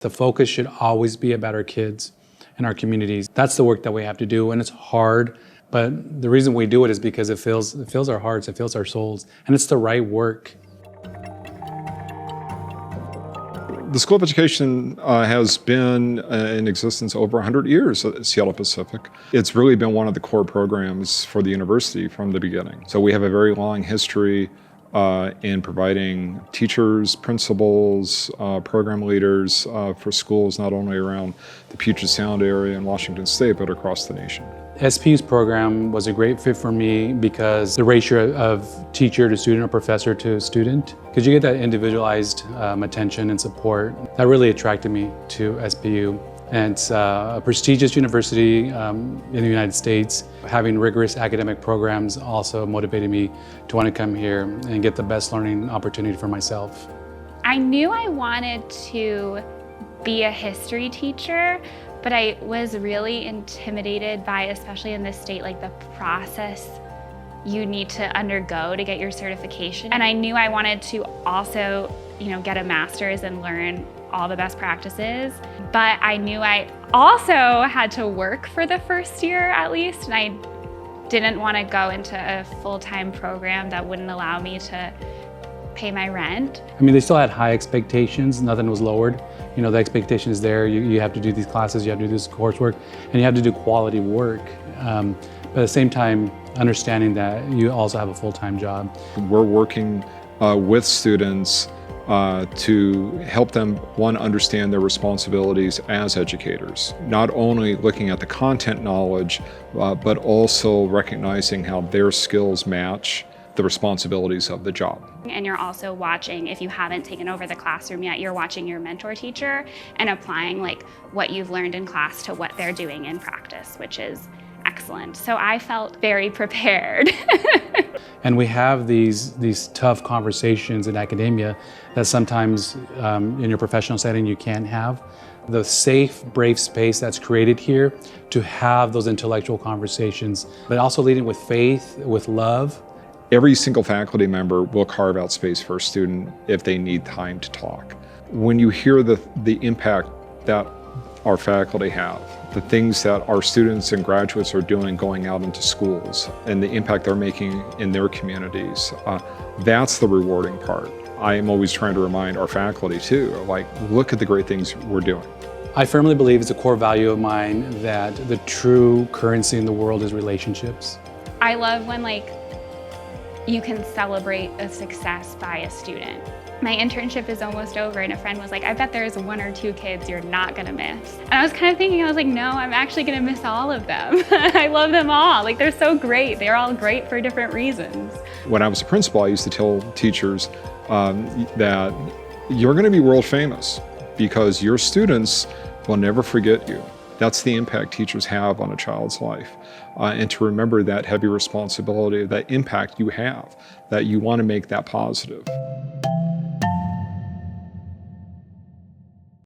The focus should always be about our kids and our communities. That's the work that we have to do, and it's hard, but the reason we do it is because it fills our hearts, it fills our souls, and it's the right work. The School of Education has been in existence over 100 years at Seattle Pacific. It's really been one of the core programs for the university from the beginning. So we have a very long history in providing teachers, principals, program leaders for schools not only around the Puget Sound area in Washington State, but across the nation. SPU's program was a great fit for me because the ratio of teacher to student or professor to student, because you get that individualized attention and support. That really attracted me to SPU. And it's a prestigious university in the United States. Having rigorous academic programs also motivated me to want to come here and get the best learning opportunity for myself. I knew I wanted to be a history teacher, but I was really intimidated by, especially in this state, like the process you need to undergo to get your certification. And I knew I wanted to also, get a master's and learn all the best practices. But I knew I also had to work for the first year at least, and I didn't want to go into a full-time program that wouldn't allow me to pay my rent. I mean, they still had high expectations, nothing was lowered. The expectation is there, you have to do these classes, you have to do this coursework, and you have to do quality work. But at the same time, understanding that you also have a full-time job. We're working with students to help them, one, understand their responsibilities as educators. Not only looking at the content knowledge, but also recognizing how their skills match the responsibilities of the job. And you're also watching, if you haven't taken over the classroom yet, you're watching your mentor teacher and applying what you've learned in class to what they're doing in practice, which is excellent. So I felt very prepared. And we have these tough conversations in academia that sometimes in your professional setting you can't have. The safe, brave space that's created here to have those intellectual conversations, but also leading with faith, with love. Every single faculty member will carve out space for a student if they need time to talk. When you hear the impact that our faculty have, the things that our students and graduates are doing going out into schools, and the impact they're making in their communities, that's the rewarding part. I am always trying to remind our faculty too, look at the great things we're doing. I firmly believe it's a core value of mine that the true currency in the world is relationships. I love when you can celebrate a success by a student. My internship is almost over and a friend was like, I bet there's 1 or 2 kids you're not gonna miss. And I was kind of thinking, no, I'm actually gonna miss all of them. I love them all, they're so great. They're all great for different reasons. When I was a principal, I used to tell teachers that you're gonna be world famous because your students will never forget you. That's the impact teachers have on a child's life. And to remember that heavy responsibility, that impact you have, that you want to make that positive.